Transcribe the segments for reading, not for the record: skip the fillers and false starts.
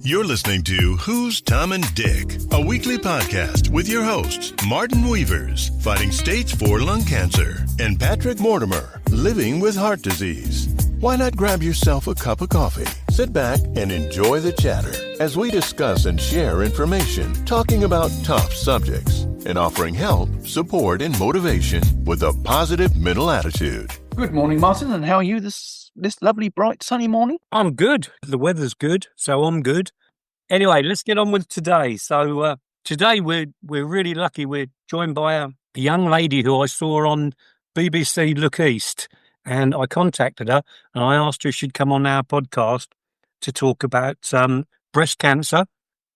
You're listening to Who's Tom and Dick, a weekly podcast with your hosts, Martin Weavers, fighting stage 4 lung cancer, and Patrick Mortimer, living with heart disease. Why not grab yourself a cup of coffee, sit back, and enjoy the chatter as we discuss and share information, talking about tough subjects, and offering help, support, and motivation with a positive mental attitude. Good morning, Martin, and how are you this lovely, bright, sunny morning? I'm good. The weather's good, so I'm good. Anyway, let's get on with today. So today we're really lucky. We're joined by a young lady who I saw on BBC Look East, and I contacted her and I asked her if she'd come on our podcast to talk about breast cancer,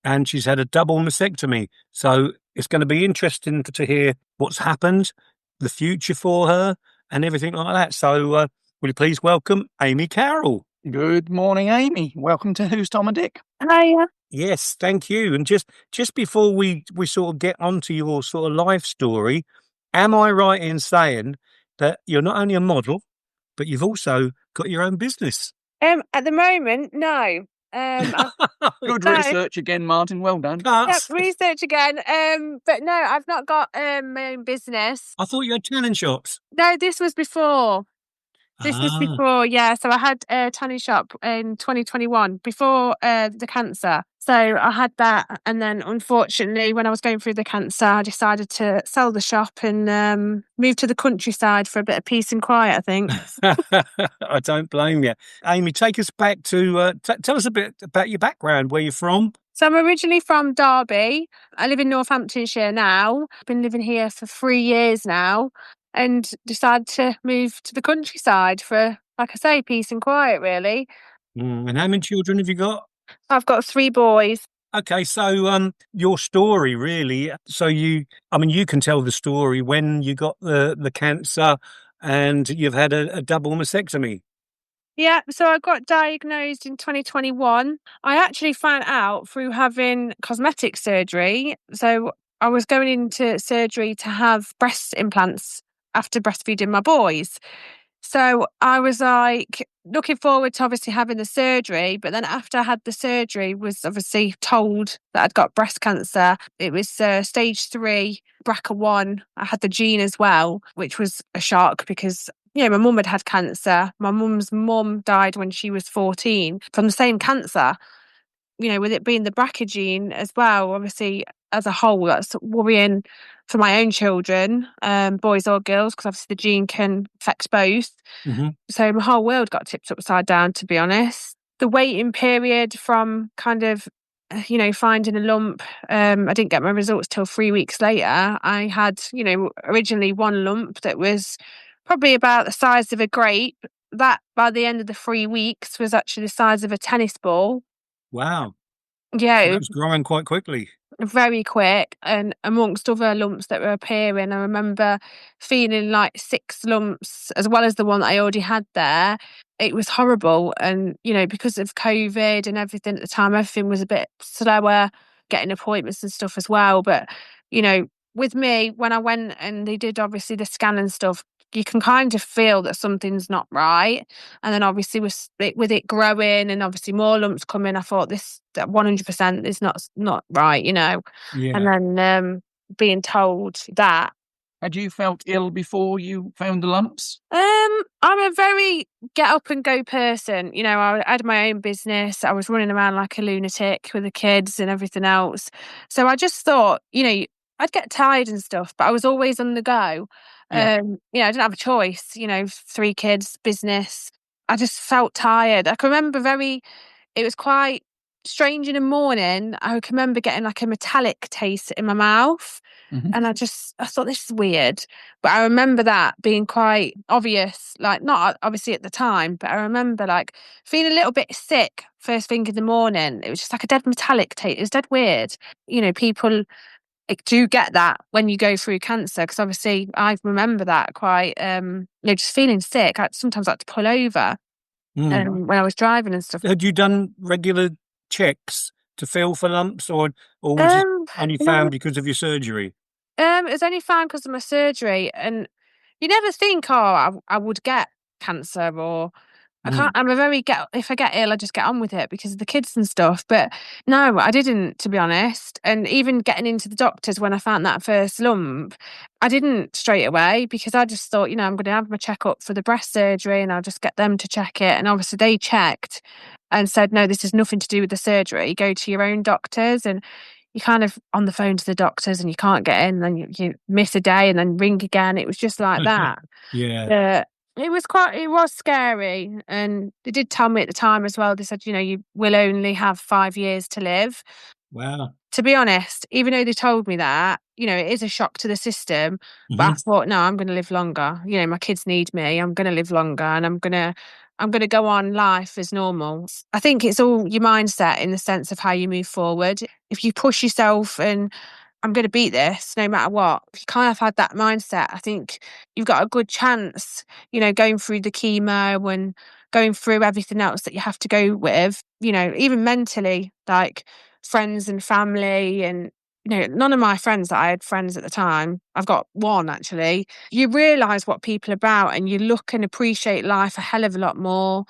and she's had a double mastectomy. So it's going to be interesting to hear what's happened, the future for her, and everything like that. So will you please welcome Amy Carroll? Good morning, Amy. Welcome to Who's Tom and Dick. Hiya. Yes, thank you. And just before we sort of get onto your sort of life story, am I right in saying that you're not only a model, but you've also got your own business? At the moment, no. Good No. research again, Martin. Well done. Yep, research again. But no, I've not got my own business. I thought you had tanning shops. No, this was before. Yeah. So I had a tanning shop in 2021 before the cancer. So I had that, and then unfortunately, when I was going through the cancer, I decided to sell the shop and move to the countryside for a bit of peace and quiet, I think. I don't blame you. Amy, take us back to, tell us a bit about your background, where you're from. So I'm originally from Derby. I live in Northamptonshire now. I've been living here for 3 years now, and decided to move to the countryside for, like I say, peace and quiet, really. And how many children have you got? I've got 3 boys. Okay, so your story really. So you can tell the story when you got the cancer and you've had a double mastectomy. Yeah, so I got diagnosed in 2021. I actually found out through having cosmetic surgery. So I was going into surgery to have breast implants after breastfeeding my boys. So I was like looking forward to obviously having the surgery, but then after I had the surgery, was obviously told that I'd got breast cancer. It was stage 3, BRCA1. I had the gene as well, which was a shock because, you know, my mum had cancer. My mum's mum died when she was 14 from the same cancer. You know, with it being the BRCA gene as well, obviously, as a whole, that's worrying for my own children, boys or girls, because obviously the gene can affect both. Mm-hmm. So my whole world got tipped upside down, to be honest. The waiting period from kind of, you know, finding a lump, I didn't get my results till 3 weeks later. I had, you know, originally one lump that was probably about the size of a grape. That, by the end of the 3 weeks, was actually the size of a tennis ball. Wow. Yeah, So that was growing quite quickly. Very quick, and amongst other lumps that were appearing, I remember feeling like 6 lumps as well as the one that I already had there. It was horrible, and you know, because of COVID and everything at the time, everything was a bit slower, getting appointments and stuff as well. But you know, with me, when I went and they did obviously the scan and stuff, you can kind of feel that something's not right. And then obviously with it growing and obviously more lumps coming, I thought that 100% is not right, you know. Yeah. And then being told that. Had you felt ill before you found the lumps? I'm a very get up and go person. You know, I had my own business. I was running around like a lunatic with the kids and everything else. So I just thought, you know, I'd get tired and stuff, but I was always on the go. Yeah. You know, I didn't have a choice, you know, 3 kids, business. I just felt tired. I can remember it was quite strange in the morning. I can remember getting like a metallic taste in my mouth. Mm-hmm. And I thought, this is weird. But I remember that being quite obvious, like not obviously at the time, but I remember like feeling a little bit sick first thing in the morning. It was just like a dead metallic taste. It was dead weird. You know, people do get that when you go through cancer, because obviously I remember that quite, you know, just feeling sick. I sometimes had to pull over when I was driving and stuff. Had you done regular checks to feel for lumps, or was it only found because of your surgery? It was only found because of my surgery, and you never think, I would get cancer or I can't, if I get ill, I just get on with it because of the kids and stuff. But no, I didn't, to be honest. And even getting into the doctors when I found that first lump, I didn't straight away because I just thought, I'm going to have my checkup for the breast surgery and I'll just get them to check it. And obviously they checked and said, no, this has nothing to do with the surgery. Go to your own doctors. And you're kind of on the phone to the doctors and you can't get in. And then you miss a day and then ring again. It was just like that. Yeah. It was scary. And they did tell me at the time as well, they said, you will only have 5 years to live. Wow. To be honest, even though they told me that, it is a shock to the system, but I thought, no, I'm going to live longer. My kids need me. I'm going to live longer and I'm going to go on life as normal. I think it's all your mindset in the sense of how you move forward. If you push yourself and I'm going to beat this no matter what. If you kind of had that mindset, I think you've got a good chance, going through the chemo and going through everything else that you have to go with, even mentally, like friends and family and, none of my friends that I had friends at the time, I've got one actually, you realise what people are about and you look and appreciate life a hell of a lot more,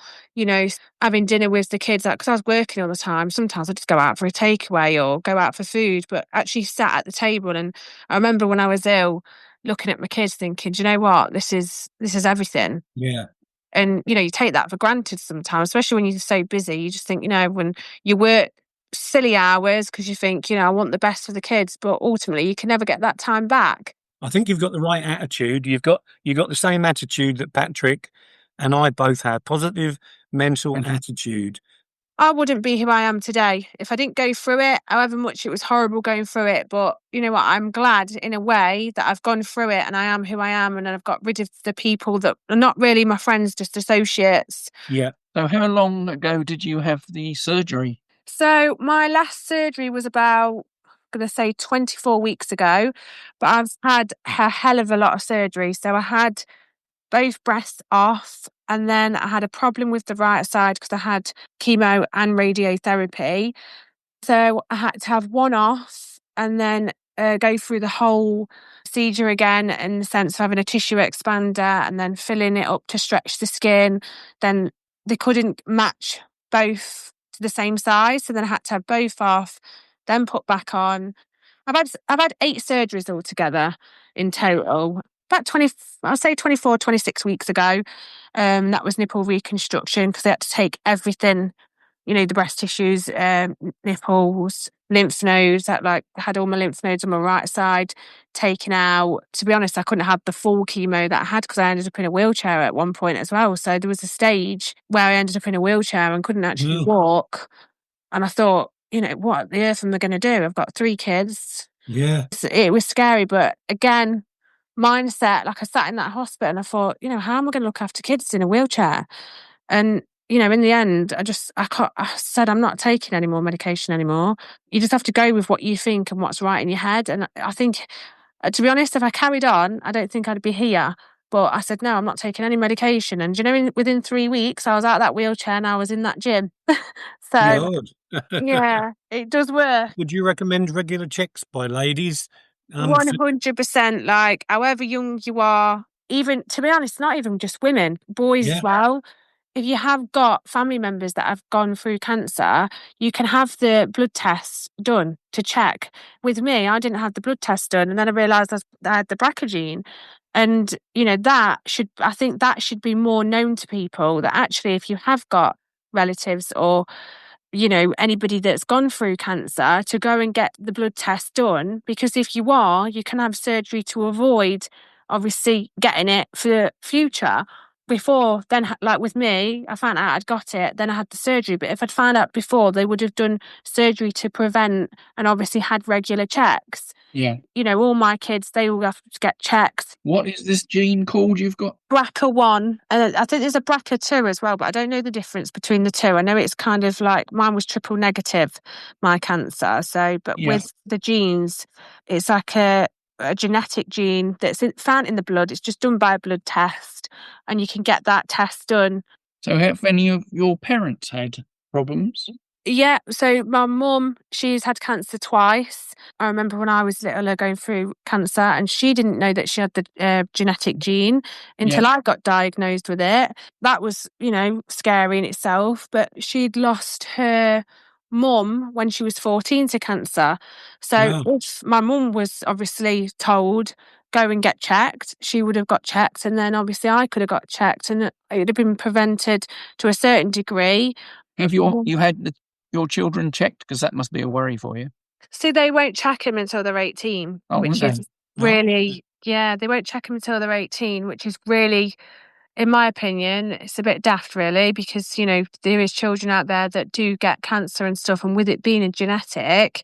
having dinner with the kids, because I was working all the time. Sometimes I just go out for a takeaway or go out for food, but actually sat at the table. And I remember when I was ill, looking at my kids thinking, do you know what, this is everything. Yeah. And, you take that for granted sometimes, especially when you're so busy. You just think, when you work silly hours because you think, I want the best for the kids, but ultimately you can never get that time back. I think you've got the right attitude. You've got the same attitude that Patrick and I both have, positive mental attitude. I wouldn't be who I am today if I didn't go through it, however much it was horrible going through it. But you know what? I'm glad in a way that I've gone through it and I am who I am and I've got rid of the people that are not really my friends, just associates. Yeah. So how long ago did you have the surgery? So my last surgery was about, I'm going to say 24 weeks ago, but I've had a hell of a lot of surgery. So I had both breasts off, and then I had a problem with the right side because I had chemo and radiotherapy. So I had to have one off and then go through the whole procedure again in the sense of having a tissue expander and then filling it up to stretch the skin. Then they couldn't match both to the same size, so then I had to have both off, then put back on. I've had 8 surgeries altogether in total. About 20, I'll say 24, 26 weeks ago. That was nipple reconstruction because they had to take everything, the breast tissues, nipples, lymph nodes. That had all my lymph nodes on my right side taken out. To be honest, I couldn't have the full chemo that I had because I ended up in a wheelchair at one point as well. So there was a stage where I ended up in a wheelchair and couldn't actually walk. And I thought, what the earth am I going to do? I've got 3 kids. Yeah. It was scary, but again, mindset, I sat in that hospital and I thought, how am I going to look after kids in a wheelchair? And, in the end, I said, I'm not taking any more medication anymore. You just have to go with what you think and what's right in your head. And I think, to be honest, if I carried on, I don't think I'd be here. But I said, no, I'm not taking any medication. And, within 3 weeks, I was out of that wheelchair and I was in that gym. So, yeah, it does work. Would you recommend regular checks by ladies? 100%. However young you are, even, to be honest, not even just women, boys as well. If you have got family members that have gone through cancer, you can have the blood tests done to check. With me, I didn't have the blood test done, and then I realised I had the BRCA gene. And, I think that should be more known to people, that actually if you have got relatives or anybody that's gone through cancer, to go and get the blood test done, because if you are, you can have surgery to avoid obviously getting it for the future. Before then, with me, I found out I'd got it, then I had the surgery. But if I'd found out before, they would have done surgery to prevent and obviously had regular checks. Yeah. All my kids, they all have to get checks. What is this gene called you've got? BRCA1. And I think there's a BRCA2 as well, but I don't know the difference between the two. I know it's kind of mine was triple negative, my cancer. So, but with the genes, it's like a genetic gene that's found in the blood. It's just done by a blood test and you can get that test done. So have any of your parents had problems? Yeah, so my mum, she's had cancer twice. I remember when I was little, her going through cancer, and she didn't know that she had the genetic gene until I got diagnosed with it. That was, scary in itself. But she'd lost her mum when she was 14 to cancer. So Wow. if my mum was obviously told, go and get checked, she would have got checked. And then obviously I could have got checked, and it would have been prevented to a certain degree. Have you had your children checked? Because that must be a worry for you. So they won't check him until they're 18, which won't is really, they won't check him until they're 18, which is really, in my opinion, it's a bit daft, really, because, there is children out there that do get cancer and stuff. And with it being a genetic,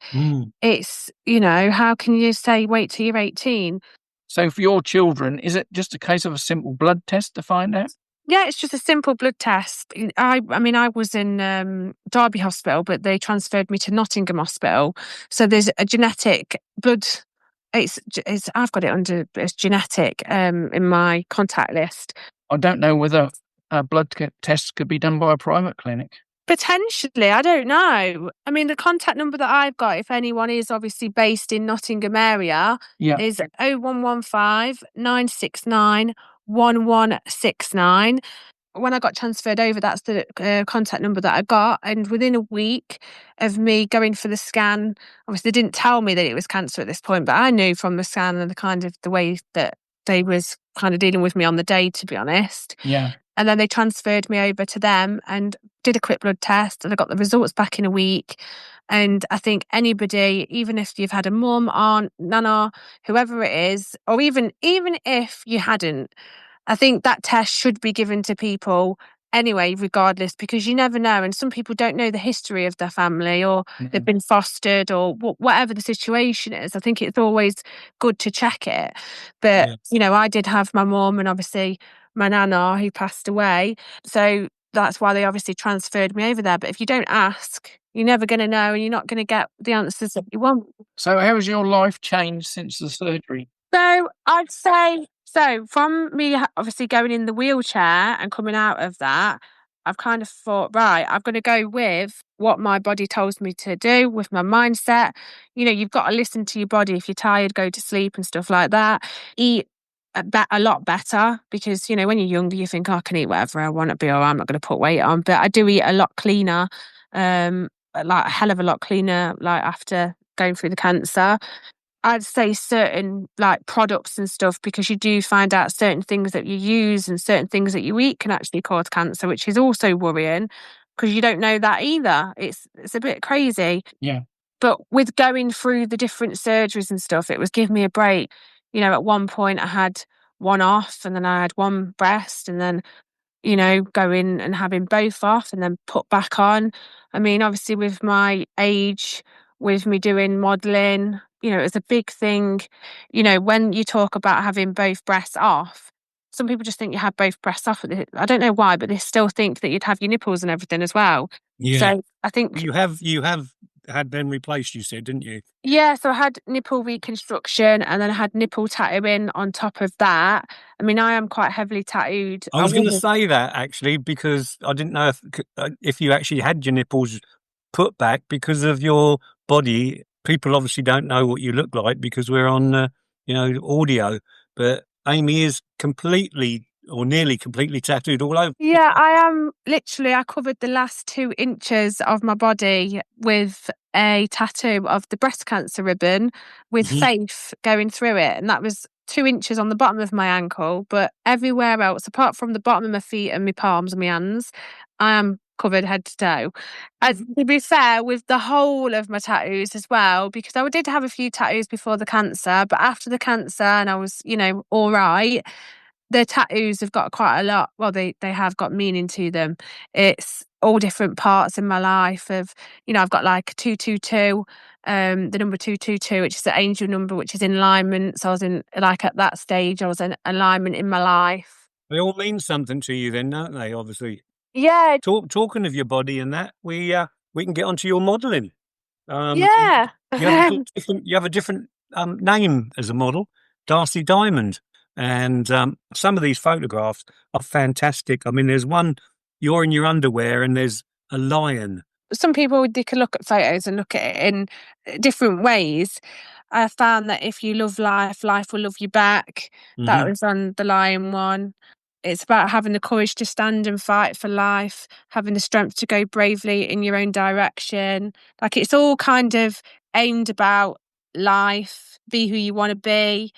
it's, how can you say wait till you're 18? So for your children, is it just a case of a simple blood test to find out? Yeah, it's just a simple blood test. I was in Derby Hospital, but they transferred me to Nottingham Hospital. So there's a genetic blood. It's I've got it under as genetic in my contact list. I don't know whether a blood test could be done by a private clinic. Potentially, I don't know. I mean, the contact number that I've got, if anyone is obviously based in Nottingham area, is 0115 969 1169. When I got transferred over, that's the contact number that I got. And within a week of me going for the scan, obviously they didn't tell me that it was cancer at this point, but I knew from the scan and the way that they was kind of dealing with me on the day, to be honest. Yeah. And then they transferred me over to them and did a quick blood test, and I got the results back in a week. And I think anybody, even if you've had a mum, aunt, nana, whoever it is, or even if you hadn't, I think that test should be given to people anyway, regardless, because you never know. And some people don't know the history of their family, or they've been fostered, or whatever the situation is. I think it's always good to check it. But, I did have my mum and obviously my nana who passed away. So that's why they obviously transferred me over there. But if you don't ask, you're never going to know, and you're not going to get the answers that you want. So how has your life changed since the surgery? So I'd say, from me obviously going in the wheelchair and coming out of that, I've kind of thought, right, I'm going to go with what my body tells me to do with my mindset. You've got to listen to your body. If you're tired, go to sleep and stuff like that. Eat a lot better, because, when you're younger, you think, I can eat whatever I want to be, or I'm not going to put weight on. But I do eat a lot cleaner, like a hell of a lot cleaner, like after going through the cancer. I'd say certain like products and stuff, because you do find out certain things that you use and certain things that you eat can actually cause cancer, which is also worrying, because you don't know that either. It's a bit crazy. Yeah. But with going through the different surgeries and stuff, it was giving me a break. At one point I had one off, and then I had one breast, and then, going and having both off and then put back on. I mean, obviously with my age, with me doing modelling, it was a big thing. When you talk about having both breasts off, some people just think you have both breasts off. I don't know why, but they still think that you'd have your nipples and everything as well. Yeah. So I think you have had them replaced, you said, didn't you? Yeah, so I had nipple reconstruction, and then I had nipple tattooing on top of that. I mean, I am quite heavily tattooed. I was going to say that, actually, because I didn't know if you actually had your nipples put back because of your body. People obviously don't know what you look like because we're on, audio. But Amy is completely or nearly completely tattooed all over. Yeah, I am literally, I covered the last 2 inches of my body with a tattoo of the breast cancer ribbon with faith going through it. And that was 2 inches on the bottom of my ankle. But everywhere else, apart from the bottom of my feet and my palms and my hands, I am covered head to toe. And to be fair, with the whole of my tattoos as well, because I did have a few tattoos before the cancer, but after the cancer and I was, all right, the tattoos have got quite a lot. Well, they have got meaning to them. It's all different parts in my life of, I've got like 222, the number 222, which is the angel number, which is in alignment. So I was in, like, at that stage, I was in alignment in my life. They all mean something to you then, don't they, obviously? Yeah. Talking of your body and that, we can get onto your modelling. Yeah. You have a different name as a model, Darcie Diamond. And some of these photographs are fantastic. I mean, there's one, you're in your underwear and there's a lion some people, they can look at photos and look at it in different ways. I found that if you love life, life will love you back. That was on the lion one. It's about having the courage to stand and fight for life, having the strength to go bravely in your own direction. Like, it's all kind of aimed about life, be who you want to be.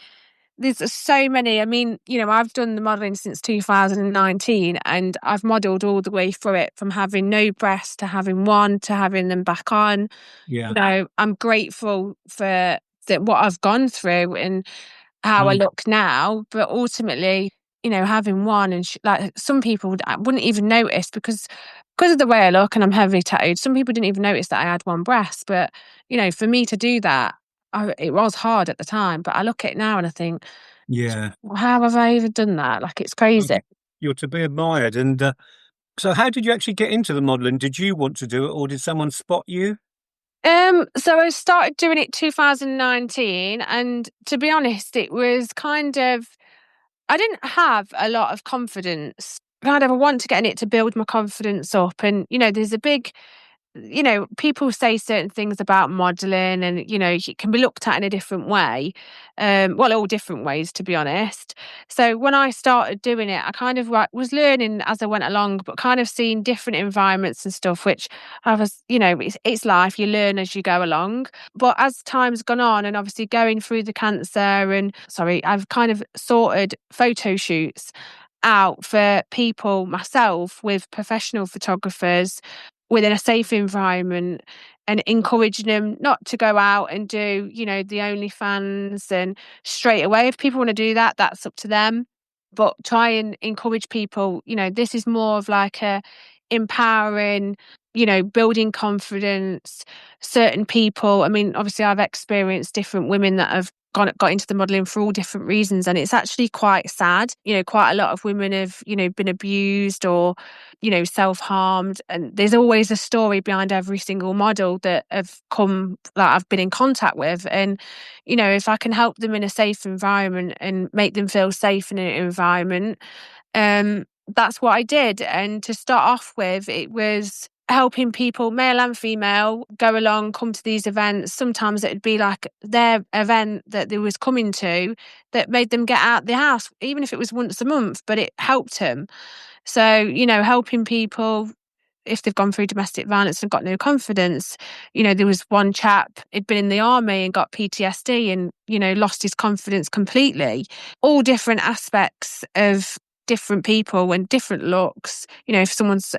There's so many. I mean, I've done the modelling since 2019, and I've modelled all the way through it, from having no breasts to having one to having them back on. Yeah. I'm grateful for what I've gone through and how I look now. But ultimately, having one, and like, some people wouldn't even notice because of the way I look, and I'm heavily tattooed. Some people didn't even notice that I had one breast. But for me to do that, it was hard at the time. But I look at it now and I think, Yeah. how have I even done that? Like, it's crazy. You're to be admired. And so how did you actually get into the modelling? Did you want to do it, or did someone spot you? So I started doing it 2019, and to be honest, it was kind of, I didn't have a lot of confidence. Kind of, I want to get in it to build my confidence up. And, there's a big, people say certain things about modelling, and, it can be looked at in a different way. All different ways, to be honest. So when I started doing it, I kind of was learning as I went along, but kind of seeing different environments and stuff, which I was, it's life, you learn as you go along. But as time's gone on, and obviously going through the cancer, and I've kind of sorted photo shoots out for people myself with professional photographers within a safe environment, and encouraging them not to go out and do, the OnlyFans. And straight away, if people want to do that, that's up to them. But try and encourage people, this is more of like a empowering, building confidence. Certain people, I mean, obviously I've experienced different women that have got into the modelling for all different reasons, and it's actually quite sad. Quite a lot of women have, been abused or, self-harmed, and there's always a story behind every single model that I've been in contact with. And, if I can help them in a safe environment and make them feel safe in an environment, that's what I did. And to start off with, it was helping people, male and female, go along, come to these events. Sometimes it'd be like their event that they was coming to that made them get out the house, even if it was once a month, but it helped them. So, helping people if they've gone through domestic violence and got no confidence. There was one chap, he'd been in the army and got PTSD and, lost his confidence completely. All different aspects of different people and different looks. If someone's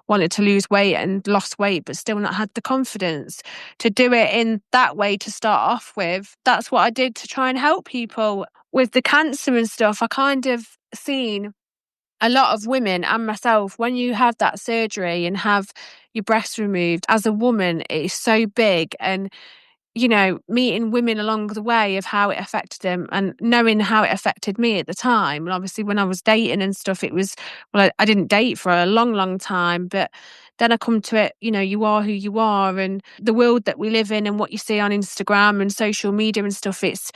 wanted to lose weight and lost weight but still not had the confidence to do it in that way to start off with, that's what I did to try and help people. With the cancer and stuff, I kind of seen a lot of women and myself, when you have that surgery and have your breasts removed, as a woman, it is so big. And meeting women along the way of how it affected them and knowing how it affected me at the time. And obviously when I was dating and stuff, it was, I didn't date for a long, long time, but then I come to it, you are who you are, and the world that we live in and what you see on Instagram and social media and stuff, it's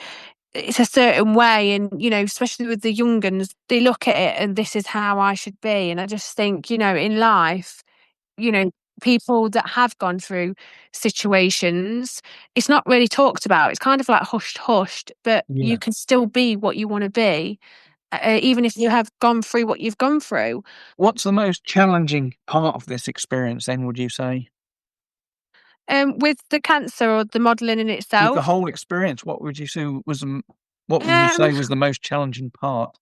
a certain way. And, especially with the young ones, they look at it and this is how I should be. And I just think, in life, people that have gone through situations, it's not really talked about. It's kind of like hushed, but you can still be what you want to be, even if you have gone through what you've gone through. What's the most challenging part of this experience then, would you say? With the cancer or the modelling in With itself? the whole experience, what would you say was the most challenging part?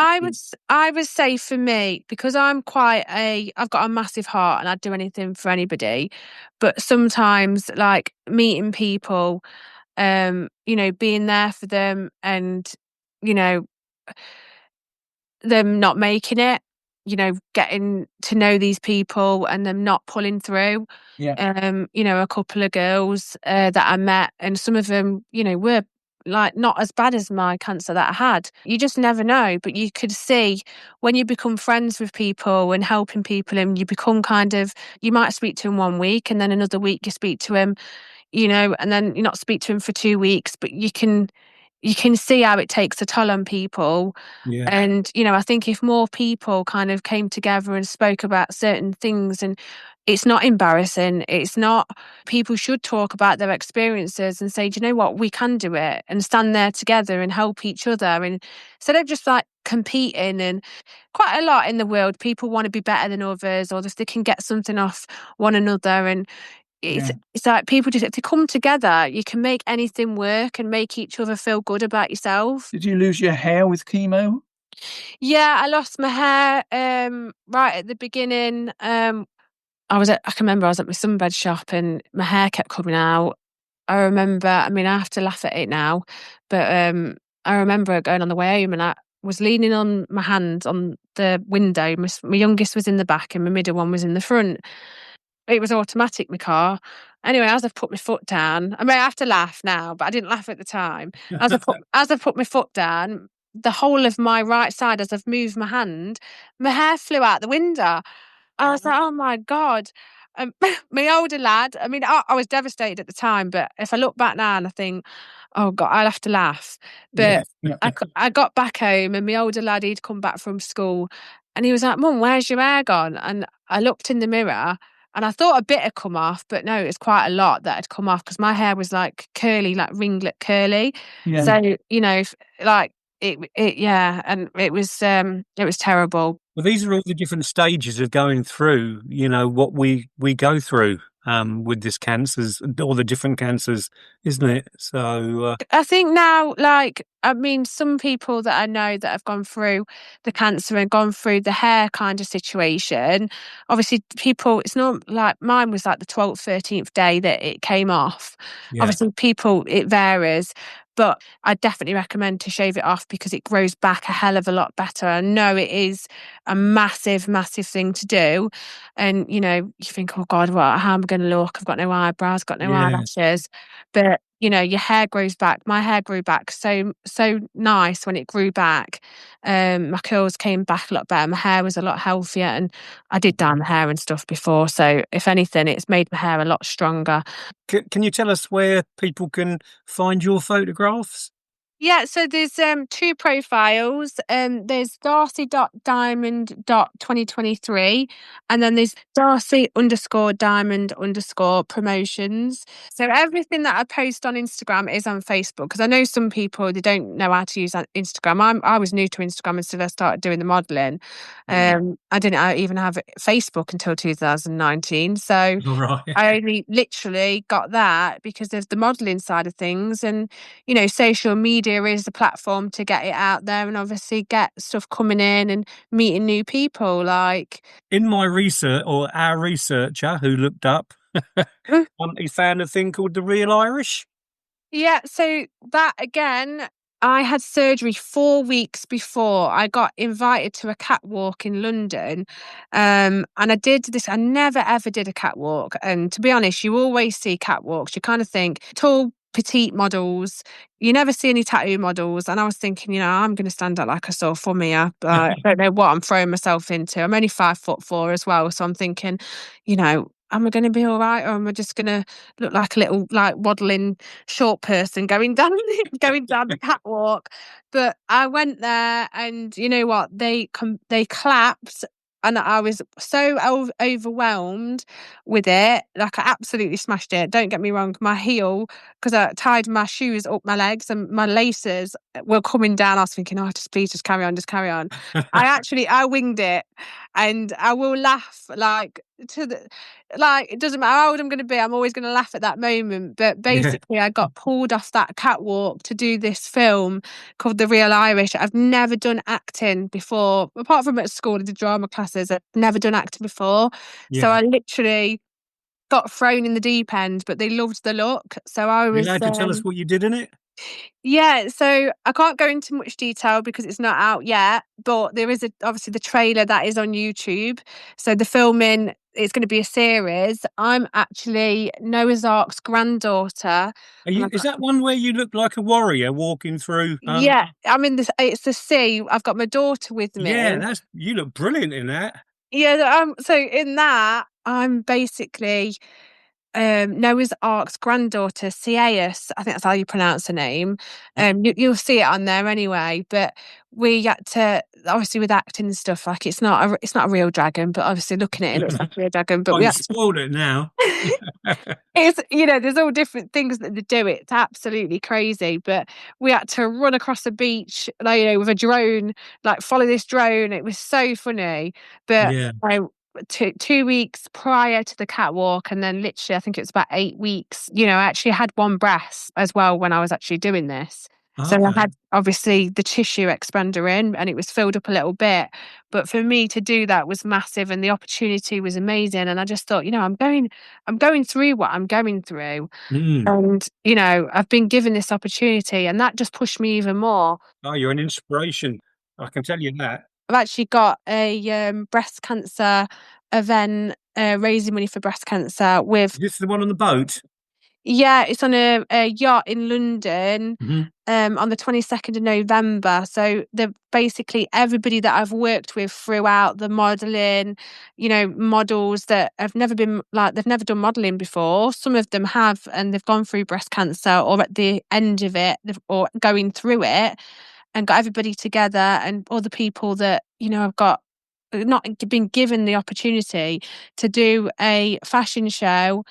I would say for me, because I've got a massive heart and I'd do anything for anybody. But sometimes, like, meeting people, being there for them, and, them not making it, getting to know these people and them not pulling through. Yeah. A couple of girls that I met, and some of them, were like not as bad as my cancer that I had. You just never know, but you could see when you become friends with people and helping people, and you become you might speak to him 1 week and then another week you speak to him, and then you not speak to him for 2 weeks, but you can see how it takes a toll on people. Yeah. And, I think if more people kind of came together and spoke about certain things, and it's not embarrassing. It's not, people should talk about their experiences and say, do you know what, we can do it, and stand there together and help each other. And instead of just like competing, and quite a lot in the world, people want to be better than others, or if they can get something off one another. And it's like people just, if they come together, you can make anything work and make each other feel good about yourself. Did you lose your hair with chemo? Yeah, I lost my hair right at the beginning. I can remember I was at my sunbed shop and my hair kept coming out. I remember, I mean, I have to laugh at it now, but I remember going on the way home and I was leaning on my hand on the window. My youngest was in the back and my middle one was in the front. It was automatic, my car. Anyway, as I've put my foot down, I mean, I have to laugh now, but I didn't laugh at the time. As I put my foot down, the whole of my right side, as I've moved my hand, my hair flew out the window. I was like, oh my God. My older lad, I mean, I was devastated at the time, but if I look back now and I think, oh God, I'll have to laugh. But I got back home and my older lad, he'd come back from school and he was like, Mum, where's your hair gone? And I looked in the mirror and I thought a bit had come off, but no, it's quite a lot that had come off because my hair was like curly, like ringlet curly. Yeah. So, you know, like and it was terrible. Well, these are all the different stages of going through, you know, what we go through with this cancers, all the different cancers, isn't it? So I think now, like, I mean, some people that I know that have gone through the cancer and gone through the hair kind of situation, obviously people, it's not like mine was like the 12th, 13th day that it came off. Yeah. Obviously people, it varies. But I definitely recommend to shave it off because it grows back a hell of a lot better. I know it is a massive, massive thing to do. And, you know, you think, oh God, how am I going to look? I've got no eyebrows, got no eyelashes. But, you know, your hair grows back. My hair grew back so nice when it grew back. My curls came back a lot better. My hair was a lot healthier and I did dye my hair and stuff before. So if anything, it's made my hair a lot stronger. Can you tell us where people can find your photographs? Yeah, so there's two profiles. There's Darcie.Diamond.2023 and then there's Darcie_Diamond_promotions. So everything that I post on Instagram is on Facebook because I know some people, they don't know how to use Instagram. I was new to Instagram until I started doing the modelling. I didn't even have Facebook until 2019. So Right. I only literally got that because of the modelling side of things. And, you know, social media is the platform to get it out there and obviously get stuff coming in and meeting new people. Like in my research, or our researcher who looked up, he found a thing called the Real Irish. Yeah, so that again, I had surgery 4 weeks before. I got invited to a catwalk in London. And I did this. I never ever did a catwalk. And to be honest, you always see catwalks. You kind of think tall, petite models. You never see any tattoo models. And I was thinking, you know, I'm going to stand out like a sore thumb here. I don't know what I'm throwing myself into. I'm only 5'4" as well. So I'm thinking, you know, am I going to be all right, or am I just going to look like a little like waddling short person going down the catwalk? But I went there, and you know what? They clapped, and I was so overwhelmed with it. Like I absolutely smashed it. Don't get me wrong, my heel, because I tied my shoes up my legs and my laces were coming down. I was thinking, oh, please just carry on. I winged it, and I will laugh like it doesn't matter how old I'm going to be, I'm always going to laugh at that moment. But basically I got pulled off that catwalk to do this film called The Real Irish. I've never done acting before, apart from at school I did drama classes. I've never done acting before. So I literally got thrown in the deep end, but they loved the look. So I was... You're allowed to tell us what you did in it? Yeah, so I can't go into much detail because it's not out yet, but there is obviously the trailer that is on YouTube. So the filming, it's going to be a series. I'm actually Noah's Ark's granddaughter. Is that one where you look like a warrior walking through? Yeah, I'm in this. It's the sea. I've got my daughter with me. Yeah, you look brilliant in that. Yeah, so in that, I'm basically Noah's Ark's granddaughter, Ciaeus, I think that's how you pronounce her name. You'll see it on there anyway. But we had to, obviously with acting and stuff, like it's not a real dragon, but obviously looking at it, it looks like a real dragon. But Oh, we you had to, spoiled it now. it's, you know, there's all different things that they do. It's absolutely crazy. But we had to run across a beach, like, you know, with a drone, like follow this drone. It was so funny. But Yeah. 2 weeks prior to the catwalk, and then literally I think it was about 8 weeks, you know, I actually had one breast as well when I was actually doing this. So I Okay. had obviously the tissue expander in, and it was filled up a little bit. But for me to do that was massive, and the opportunity was amazing. And I just thought, you know, I'm going through what I'm going through. And, you know, I've been given this opportunity, and that just pushed me even more. Oh, you're an inspiration. I can tell you that. I've actually got a breast cancer event, raising money for breast cancer with, Is this the one on the boat? yeah, it's on a yacht in London, on the 22nd of November. So the basically everybody that I've worked with throughout the modelling, you know, models that have never been like, they've never done modelling before. Some of them have, and they've gone through breast cancer or at the end of it or going through it, and got everybody together, and all the people that, you know, I've got not been given the opportunity to do a fashion show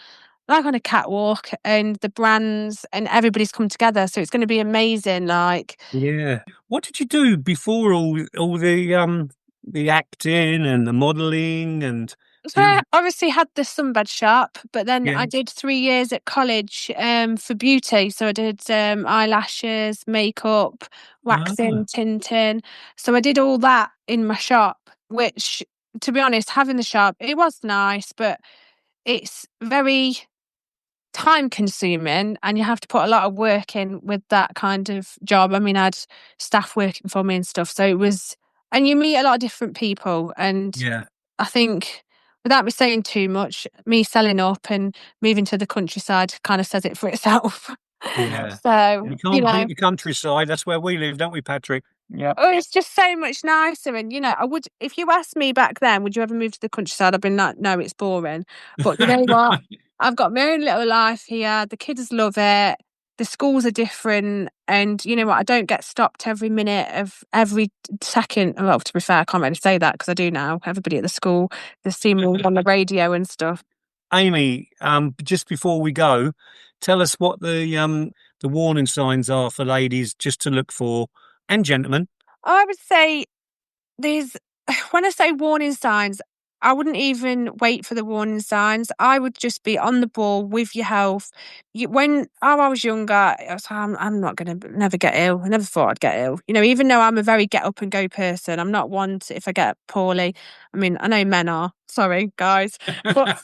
like on a catwalk, and the brands and everybody's come together, so it's going to be amazing. Like, Yeah. What did you do before all the acting and the modelling and so I obviously had the sunbed shop, but then yeah. I did 3 years at college for beauty. So I did eyelashes, makeup, waxing, tinting. So I did all that in my shop, which, to be honest, having the shop, it was nice, but it's very time consuming, and you have to put a lot of work in with that kind of job. I mean, I had staff working for me and stuff. So it was, and you meet a lot of different people. And Yeah. I think, without me saying too much, me selling up and moving to the countryside kind of says it for itself. Yeah. So, You you can't know, beat the countryside. That's where we live, don't we, Patrick? Yeah. oh, it's just so much nicer. And, you know, I would, if you asked me back then, would you ever move to the countryside? I've been like, no, it's boring. But you know what? I've got my own little life here. The kids love it. The schools are different. And you know what? I don't get stopped every minute of every second. Well, to be fair, I can't really say that because I do now. Everybody at the school, they see me on the radio and stuff. Amy, just before we go, tell us what the warning signs are for ladies just to look for, and gentlemen. I would say there's, when I say warning signs, I wouldn't even wait for the warning signs. I would just be on the ball with your health. When I was younger, I was, I'm not going to never get ill. I never thought I'd get ill. You know, even though I'm a very get up and go person, I'm not one to, if I get poorly. I mean, I know men are. Sorry, guys. But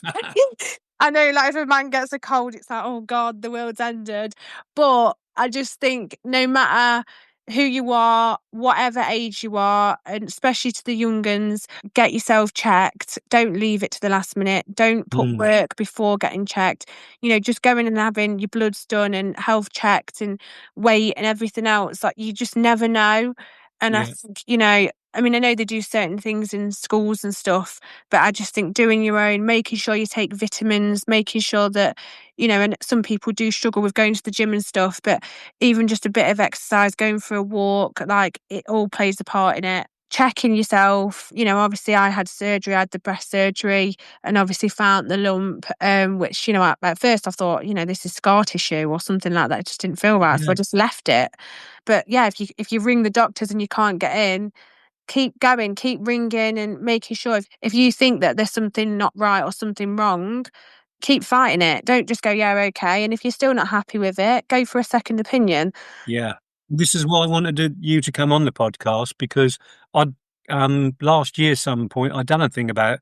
I know, like, if a man gets a cold, it's like, oh God, the world's ended. But I just think no matter who you are, whatever age you are, and especially to the young uns, get yourself checked. Don't leave it to the last minute. Don't put work before getting checked. You know, just going and having your bloods done and health checked and weight and everything else. Like, you just never know. And I think, you know, I mean, I know they do certain things in schools and stuff, but I just think doing your own, making sure you take vitamins, making sure that, you know, and some people do struggle with going to the gym and stuff, but even just a bit of exercise, going for a walk, like, it all plays a part in it. Checking yourself, you know, obviously I had surgery, I had the breast surgery, and obviously found the lump, which, you know, at first I thought, you know, this is scar tissue or something like that. It just didn't feel right, so I just left it. But yeah, if you ring the doctors and you can't get in, keep going, keep ringing and making sure, if you think that there's something not right or something wrong, keep fighting it. Don't just go, yeah, okay. And if you're still not happy with it, go for a second opinion. Yeah. This is why I wanted you to come on the podcast, because I'd last year some point I'd done a thing about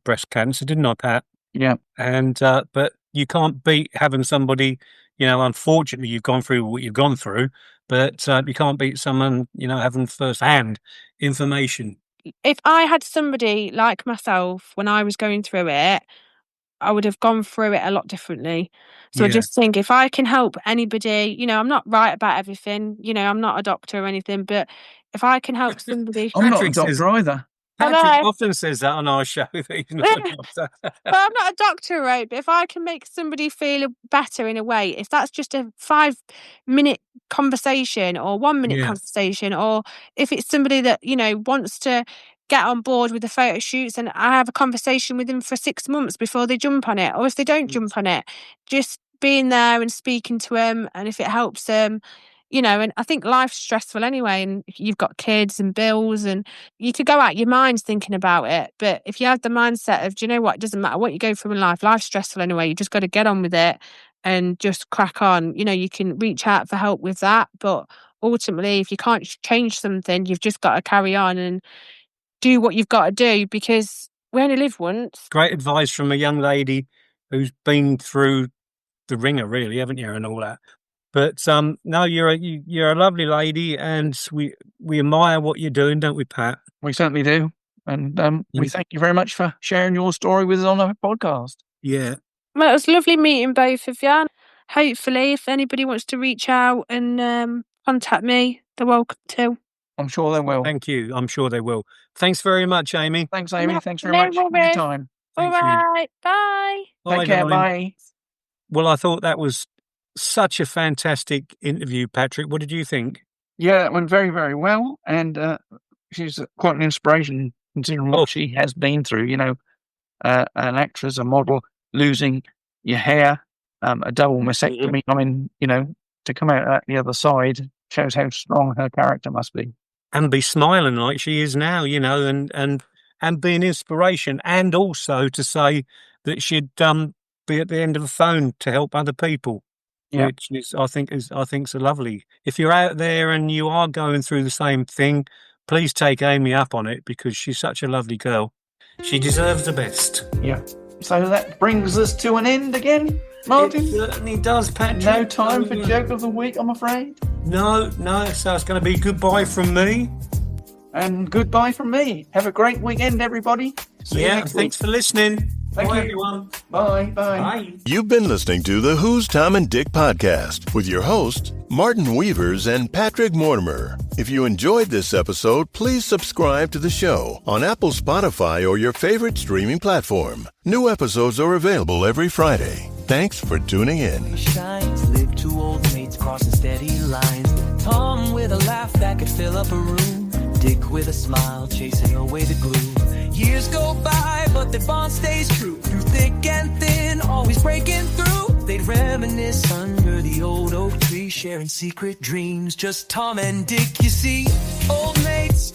breast cancer, didn't I, Pat? Yeah. And but you can't beat having somebody, you know, unfortunately you've gone through what you've gone through, but you can't beat someone, you know, having first hand information. If I had somebody like myself when I was going through it, I would have gone through it a lot differently. So I Yeah. just think, if I can help anybody, you know, I'm not right about everything, you know, I'm not a doctor or anything, but if I can help somebody. I'm not a Patrick says- doctor either. I Patrick know. often says that on our show that he's not a doctor. But I'm not a doctor, right? But if I can make somebody feel better in a way, if that's just a 5-minute conversation or 1-minute Yeah. conversation, or if it's somebody that, wants to get on board with the photo shoots and I have a conversation with them for 6 months before they jump on it, or if they don't jump on it, just being there and speaking to them, and if it helps them, and I think life's stressful anyway, and you've got kids and bills, and you could go out your mind thinking about it. But if you have the mindset of, do you know what, it doesn't matter what you go through in life, life's stressful anyway, you just got to get on with it and just crack on. You can reach out for help with that, but ultimately, if you can't change something, you've just got to carry on and do what you've got to do, because we only live once. Great advice from a young lady who's been through the ringer, really, haven't you, and all that. But no, you're a lovely lady, and we admire what you're doing, don't we, Pat? We certainly do. And we thank you very much for sharing your story with us on our podcast. Yeah. Well, it was lovely meeting both of you. Hopefully, if anybody wants to reach out and contact me, they're welcome to. I'm sure they will. Thank you. I'm sure they will. Thanks very much, Amy. Thanks, Amy. Thanks very No much for your time. All right. Bye. Take care. darling. Bye. Well, I thought that was such a fantastic interview, Patrick. What did you think? Yeah, that went very, very well. And she's quite an inspiration considering what she has been through. An actress, a model, losing your hair, a double mastectomy. I mean, to come out at the other side shows how strong her character must be. And be smiling like she is now, and be an inspiration, and also to say that she'd be at the end of the phone to help other people. Yeah. Which is, I think, so lovely. If you're out there and you are going through the same thing, please take Amy up on it, because she's such a lovely girl. She deserves the best. Yeah. So that brings us to an end again, Martin. It certainly does, Patrick. No time for joke of the week, I'm afraid. No. So it's going to be goodbye from me. And goodbye from me. Have a great weekend, everybody. See you next thanks week. for listening. Thank Bye, you. everyone. Bye. Bye. You've been listening to the Who's Tom and Dick podcast with your hosts, Martin Weavers and Patrick Mortimer. If you enjoyed this episode, please subscribe to the show on Apple, Spotify, or your favorite streaming platform. New episodes are available every Friday. Thanks for tuning in. Shines, live two old mates crossing steady lines. Tom with a laugh that could fill up a room. Dick with a smile chasing away the gloom. Years go by, but their bond stays true. Through thick and thin, always breaking through. They'd reminisce under the old oak tree, sharing secret dreams. Just Tom and Dick, you see. Old mates,